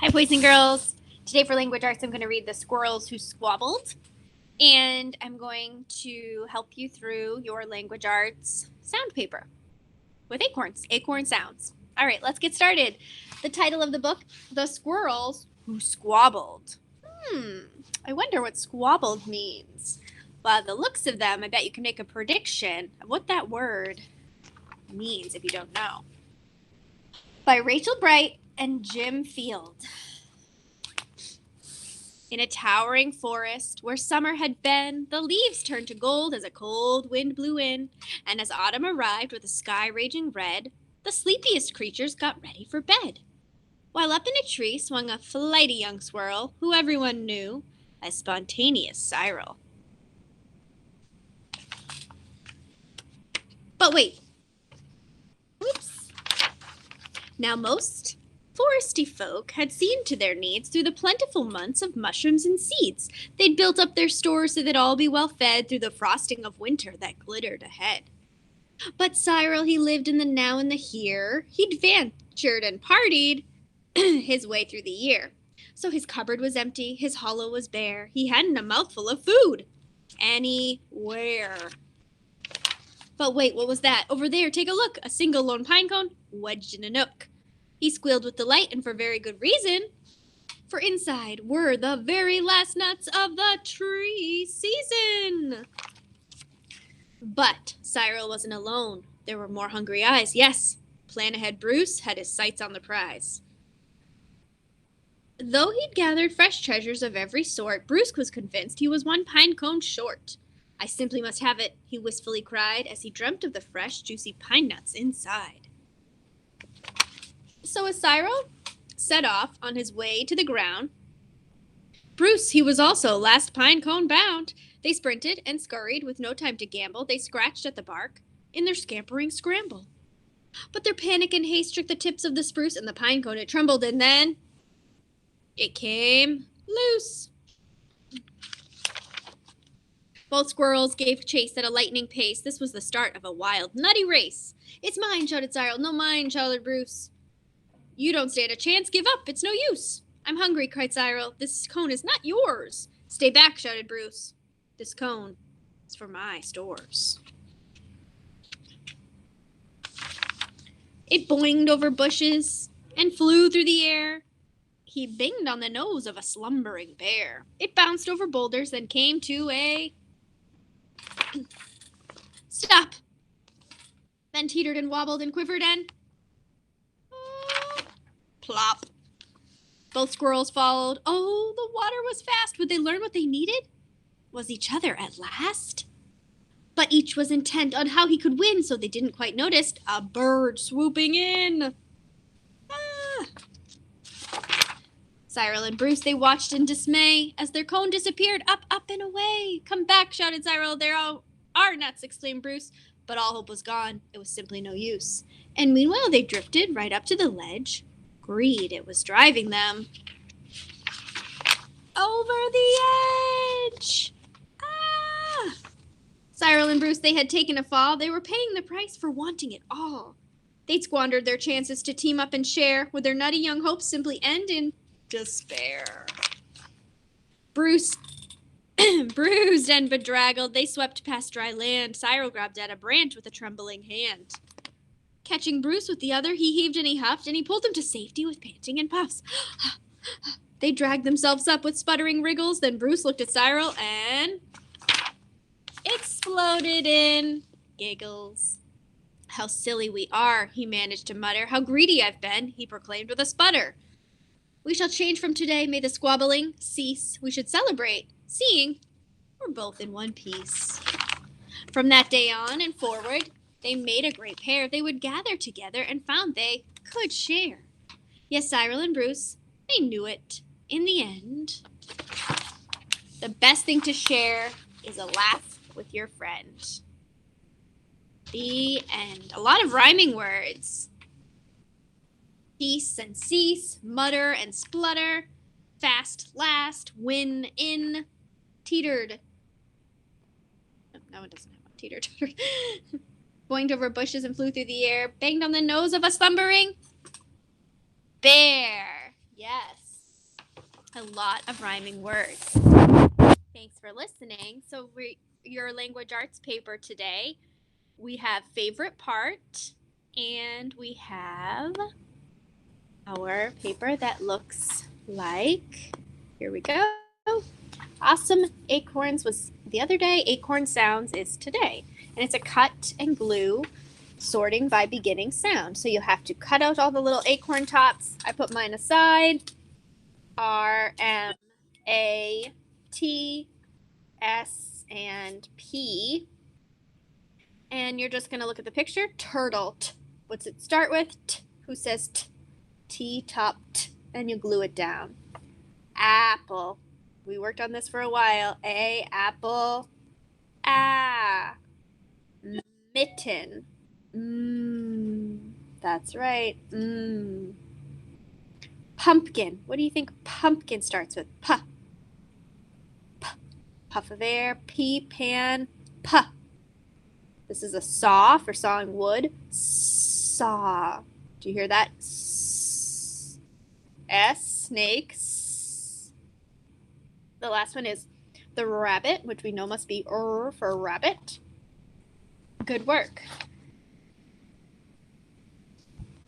Hi, boys and girls. Today for language arts, I'm going to read The Squirrels Who Squabbled, and I'm going to help you through your language arts sound paper with acorns, acorn sounds. All right, let's get started. The title of the book, The Squirrels Who Squabbled. I wonder what squabbled means. By the looks of them, I bet you can make a prediction of what that word means if you don't know. By Rachel Bright and Jim Field. In a towering forest where summer had been, the leaves turned to gold as a cold wind blew in, and as autumn arrived with the sky raging red, the sleepiest creatures got ready for bed. While up in a tree swung a flighty young squirrel, who everyone knew as Spontaneous Cyril. But wait. Oops. Now most foresty folk had seen to their needs through the plentiful months of mushrooms and seeds. They'd built up their stores so they'd all be well fed through the frosting of winter that glittered ahead. But Cyril, he lived in the now and the here. He'd ventured and partied his way through the year. So his cupboard was empty, his hollow was bare. He hadn't a mouthful of food anywhere. But wait, what was that? Over there, take a look. A single lone pine cone wedged in a nook. He squealed with delight, and for very good reason. For inside were the very last nuts of the tree season. But Cyril wasn't alone. There were more hungry eyes. Yes, plan ahead Bruce had his sights on the prize. Though he'd gathered fresh treasures of every sort, Bruce was convinced he was one pine cone short. I simply must have it, he wistfully cried, as he dreamt of the fresh, juicy pine nuts inside. So as Cyril set off on his way to the ground, Bruce, he was also last pine cone bound. They sprinted and scurried with no time to gamble. They scratched at the bark in their scampering scramble. But their panic and haste shook the tips of the spruce, and the pine cone, it trembled, and then it came loose. Both squirrels gave chase at a lightning pace. This was the start of a wild, nutty race. It's mine, shouted Cyril. No, mine, shouted Bruce. You don't stand a chance. Give up. It's no use. I'm hungry, cried Cyril. This cone is not yours. Stay back, shouted Bruce. This cone is for my stores. It boinged over bushes and flew through the air. He binged on the nose of a slumbering bear. It bounced over boulders, then came to a stop. Then teetered and wobbled and quivered and plop. Both squirrels followed. Oh, the water was fast. Would they learn what they needed? Was each other at last? But each was intent on how he could win, so they didn't quite notice a bird swooping in. Cyril and Bruce, they watched in dismay as their cone disappeared up, up, and away. Come back, shouted Cyril. There are nuts, exclaimed Bruce. But all hope was gone. It was simply no use. And meanwhile, they drifted right up to the ledge. Greed, it was driving them over the edge. Cyril and Bruce, they had taken a fall. They were paying the price for wanting it all. They'd squandered their chances to team up and share. Would their nutty young hopes simply end in despair? Bruce, bruised and bedraggled, they swept past dry land. Cyril grabbed at a branch with a trembling hand. Catching Bruce with the other, he heaved and he huffed, and he pulled him to safety with panting and puffs. They dragged themselves up with sputtering wriggles. Then Bruce looked at Cyril and exploded in giggles. How silly we are, he managed to mutter. How greedy I've been, he proclaimed with a sputter. We shall change from today. May the squabbling cease. We should celebrate, seeing we're both in one piece. From that day on and forward, they made a great pair. They would gather together and found they could share. Yes, Cyril and Bruce, they knew it. In the end, the best thing to share is a laugh with your friend. The end. A lot of rhyming words. Peace and cease, mutter and splutter, fast, last, win, in, teetered. No, that one doesn't have one. Teetered. Boinged over bushes and flew through the air, banged on the nose of a slumbering bear. Yes. A lot of rhyming words. Thanks for listening. So your language arts paper today, we have favorite part, and we have our paper that looks like, here we go. Awesome acorns was the other day, acorn sounds is today. And it's a cut and glue sorting by beginning sound. So you'll have to cut out all the little acorn tops. I put mine aside. R, M, A, T, S, and P. And you're just going to look at the picture. Turtle. T. What's it start with? T. Who says T? T, top, T. And you glue it down. Apple. We worked on this for a while. A, apple. Ah. Mitten. That's right. Pumpkin. What do you think pumpkin starts with? P. P. Puff of air. P, pan. P. This is a saw for sawing wood. Saw. Do you hear that? S, snake. The last one is the rabbit, which we know must be for rabbit. Good work.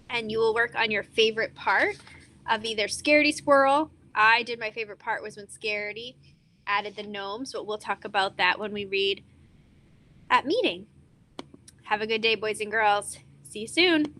And you will work on your favorite part of either Scaredy Squirrel. I did my favorite part was when Scaredy added the gnomes, but we'll talk about that when we read at meeting. Have a good day, boys and girls. See you soon.